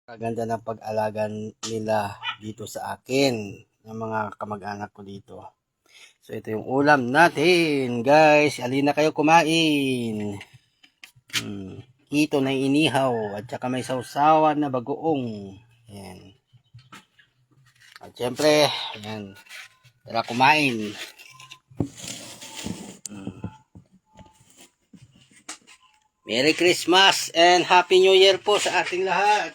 Kaganda ng pag-alaga nila dito sa akin, ng mga kamag-anak ko dito. So ito yung ulam natin, guys. Alina kayo kumain. Ito na inihaw at saka may sausawan na bagoong. Ayan. At syempre, ayan. Tara kumain. Merry Christmas and Happy New Year po sa ating lahat.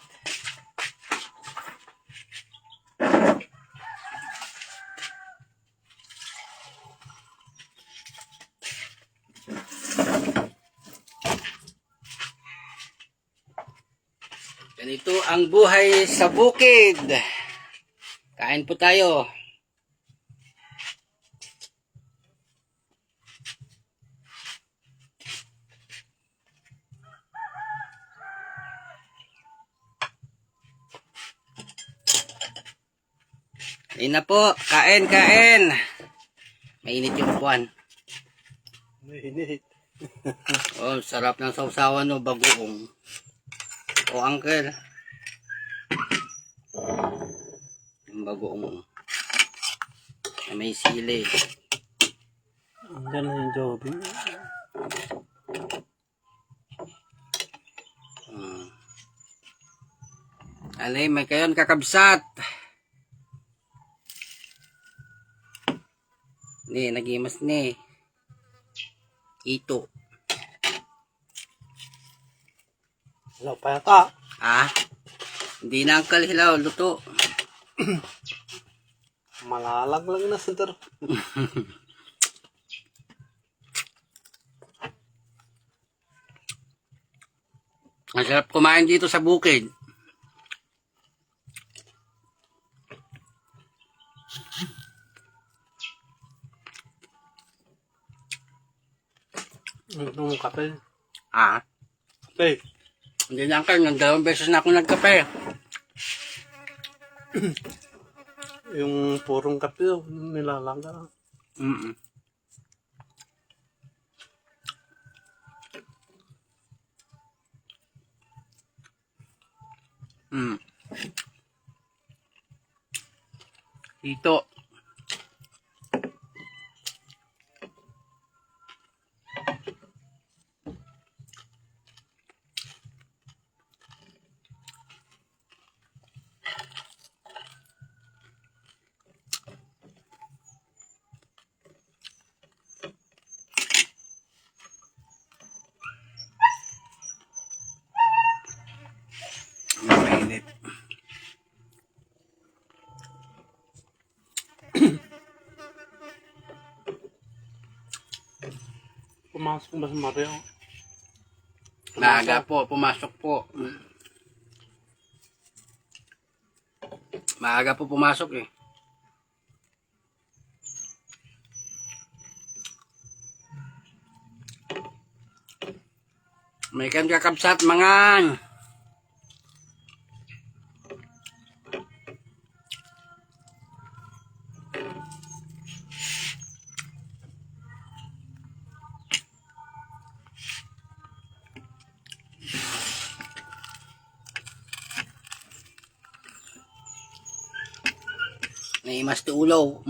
Ganito ang buhay sa bukid. Kain po tayo. Kain na po. Kain, kain. Mainit yung upuan. Mainit. Oh, sarap ng sausawan no, bagoong. Oh, uncle. Yung bagoong. May sili. Yan na yung jobi. Alay, may kayon kakabsat. Ni, nagimas ni. Ito. Wala pa yata. Ah? Hindi na uncle hilaw, luto. Malalag lang na center. Ang sarap kumain dito sa bukid. Yung kape. Ah? Kape. Hindi na uncle, nagdalawang beses na ako nagkape. Yung purong kape nilalaga. Mm. Mm. Ito. Mainit. Pumasok ba sa Mario? Maaga po, pumasok po. Maaga po pumasok eh. May kan kakabsat mangan. Naimas ti ulaw.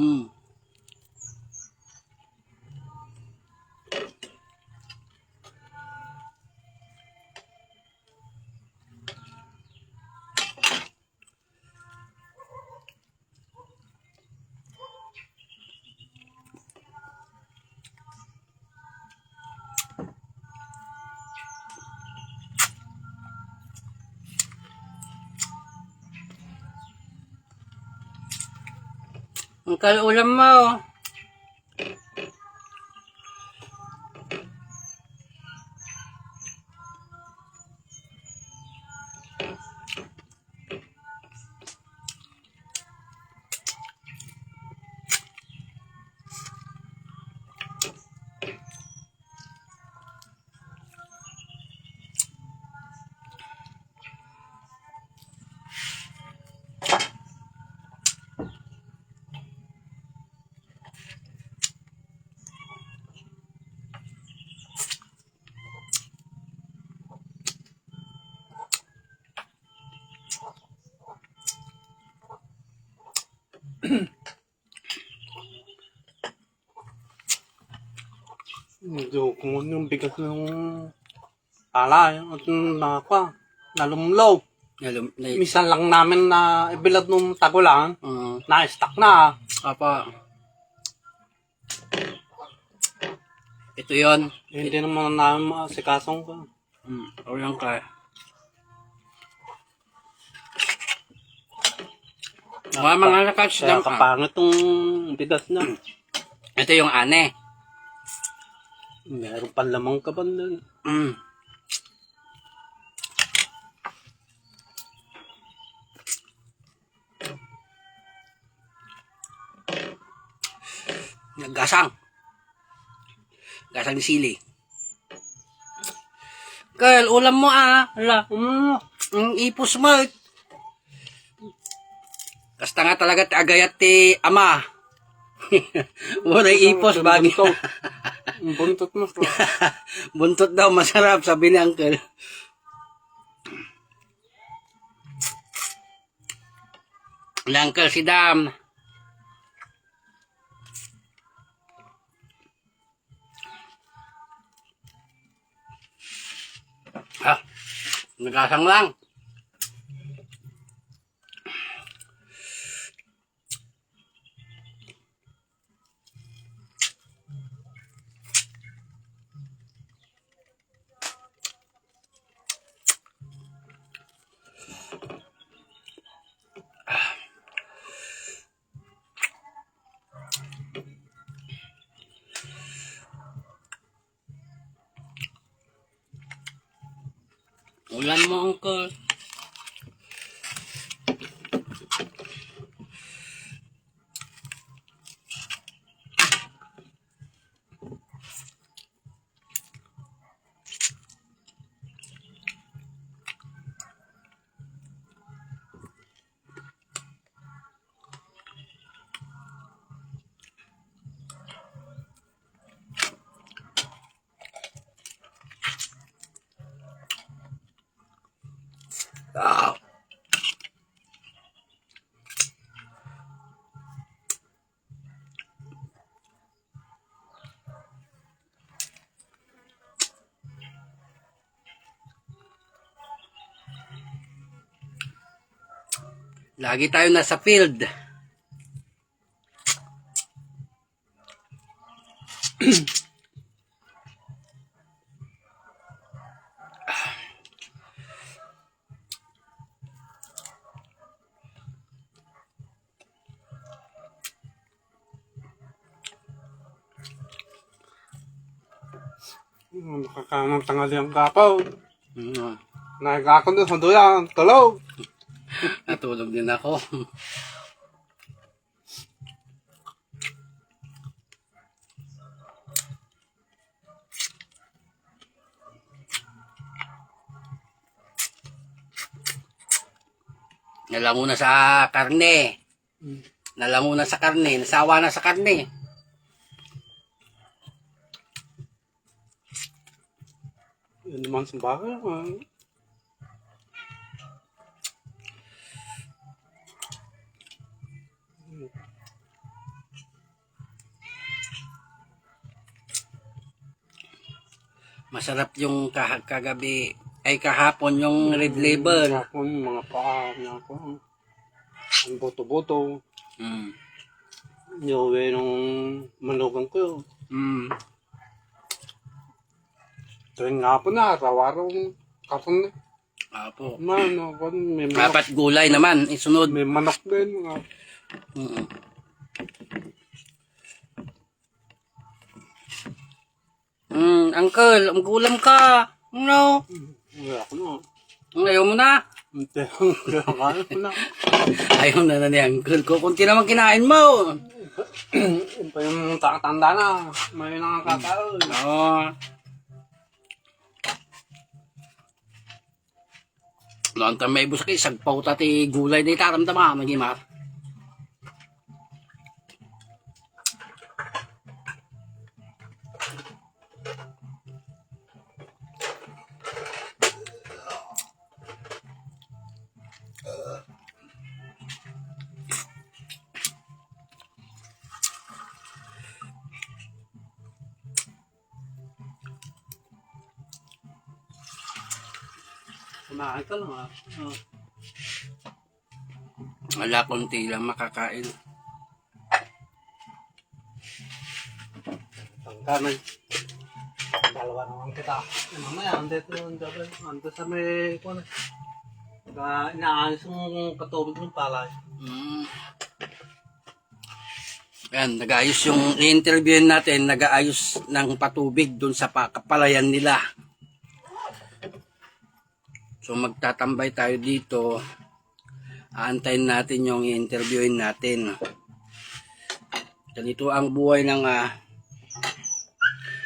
Ang kalulam mo. Medyo kung yung bigas ng pala, at nakakwa, nalumlaw. Minsan lang namin na ibilad nung tagulan, na-stuck na. Apa. Ito yon. Hindi naman namin maasikasong ko. O yan ka. Mga nakats Kaya lang ka. kapangit tong bigas na. Ito yung ane. Meron pa lamang ka ba nun? Gasang. Gasang ni sili. Kyle, ulam mo Ala. Ang ipos mo. Basta nga talaga ti agayat ti ama. Wala ipos bagi. Buntot mo. Buntot daw masarap, sabi ni Uncle. Ni Uncle si Dam. Nagasang lang. Ulan mo, Uncle. Lagi tayo nasa field. Nakakanang tangali ang kapaw. Nagkakon doon sa duyan. Tulog. Natulog din ako. Nalango na sa karne. Nalango na sa karne. Nasawa na sa karne. Yan naman sa bakal. Masarap yung kagabi ay kahapon yung red label. Ako mga paa niya ako. Ang boto-boto. Yung nung manugang ko. Tuwing nga po na, araw-araw karton na. Apo. Man, ako, may manok. Dapat gulay naman, isunod. May manok din. Uncle, ang gulam ka. No. Wala ko na. Ayaw mo na. Hindi, kaya ko na. Ayaw na ni Uncle ko. Kunti naman kinain mo. Yun pa yung takatanda na. May nakakataon. Oo. Noon tayo may busaki, sagpaw tati gulay na itaramdama, magimar. Kumain ka lang Wala, konti lang makakain. Tangkanan. Dalawa naman kita. Mamaya, ando sa may, inaayos yung katubig ng palay. Yan, nag-aayos yung i-interviewin natin, nag-aayos ng patubig dun sa kapalayan nila. So magtatambay tayo dito. Aantayin natin yung i-interviewin natin. Ganito ang buhay ng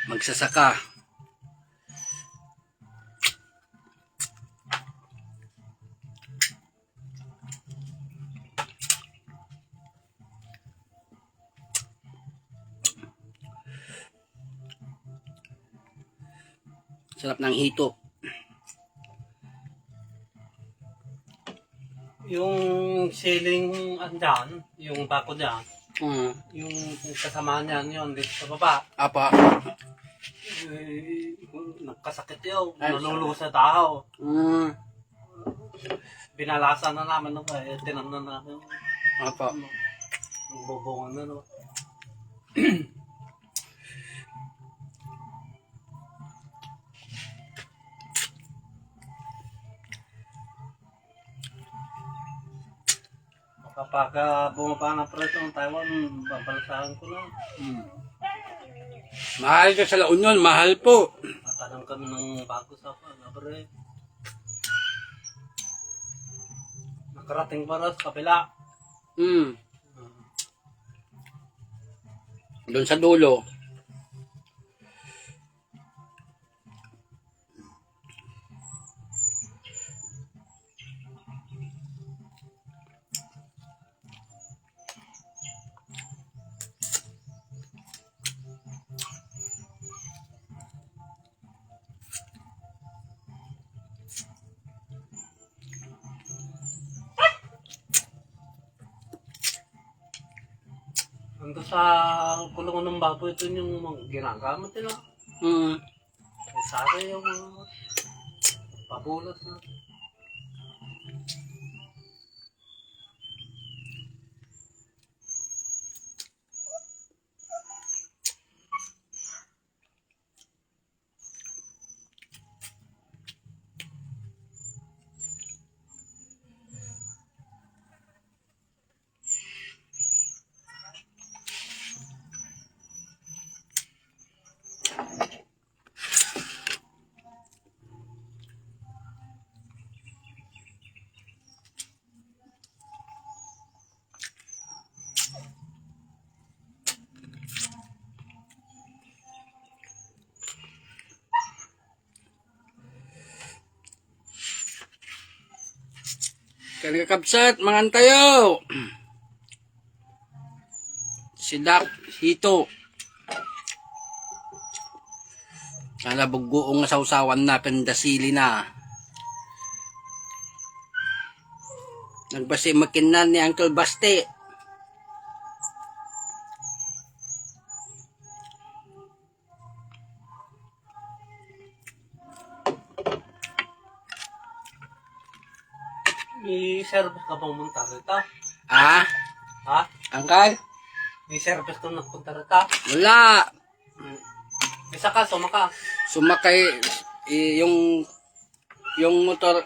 magsasaka. Sarap ng hito. Yung ceiling andyan, yung bako dyan, yung kasama niyan yun dito sa baba. Apa. Nagkasakit yun, naluluho sa tao. Binalasan na namin tinamnan namin. Apa. Nagbubungan na no. Kapag bumaba ng presyo ng Taiwan, babalasahan ko na. Mahal ka sa La Union, mahal po. Tatanong kami ng bago sa Labre. Nakarating para sa kabila. Doon sa dulo. Ando sa kulungan ng baboy ito yung mga ginagamit nila. Sari yung pabulas na. Kagakabsat, mangan tayo. Sidak, hito. Sana bugoong sausawan na, pendasili na. Nagbasi makinan ni Uncle Basti. May service ka bang munta rita? Ha? Uncle? May service ka nagpunta rita? Wala. Isa ka, sumaka. Sumakay yung motor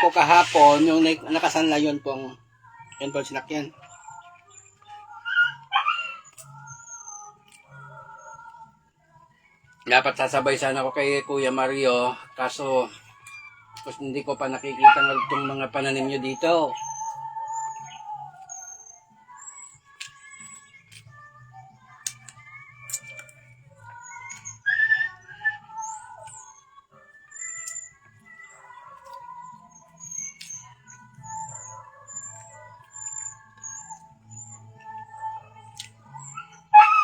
ko kahapon, yung nakasanla yun pong sinakyan. Dapat sasabay sana ako kay Kuya Mario, kaso hindi ko pa nakikita ng mga pananim nyo dito.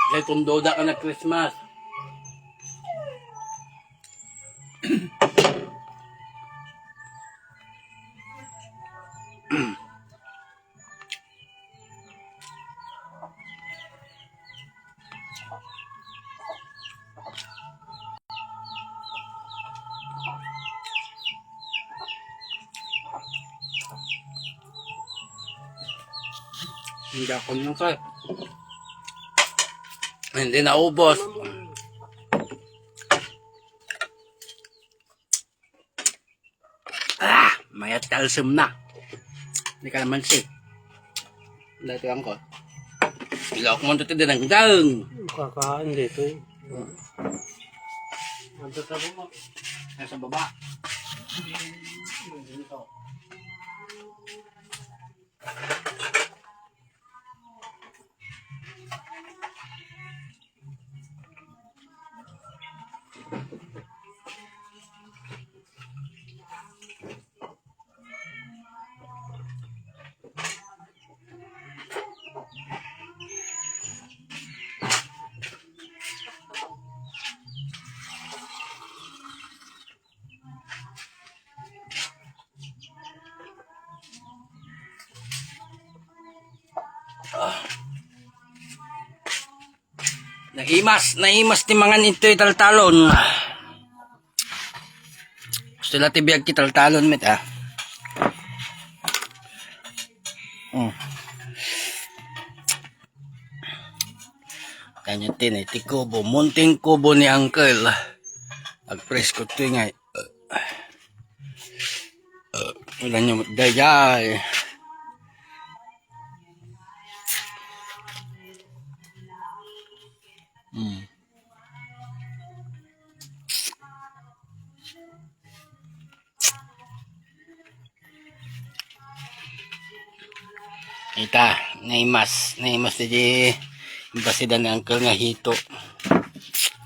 Kaya tundoda ka na Christmas. Hindi ako nung kayo. Hindi naubos. Mayat calcium na. Hindi ka naman sick. Dito lang ko. Ilaw ko muna ito dinanggang. Kakain dito eh. Nandito mo. Nasa baba. Naimas ti mangan ito taltalon. Gusto natin biyag ki taltalon met ah. Kanya tin ti kubo, munting kubo ni uncle. Agpresko to ngay. Wala nyo dayay. Ita, naimas di basidan ng uncle nga hito.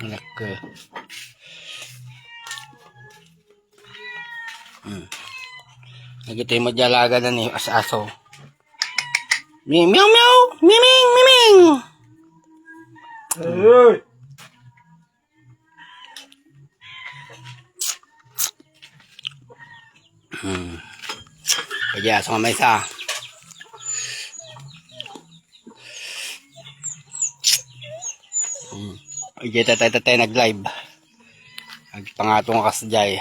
Anak ko. Nagito'y madyalaga na ni as-aso. Meow meow meow, miming miming. Hey! Kaya sa may isa. Kaya tatay nag-live. Nagpangatong kasjay.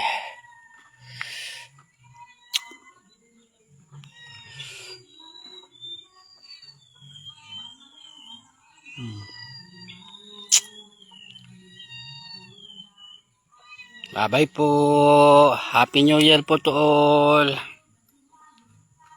Bye-bye po. Happy New Year po to all.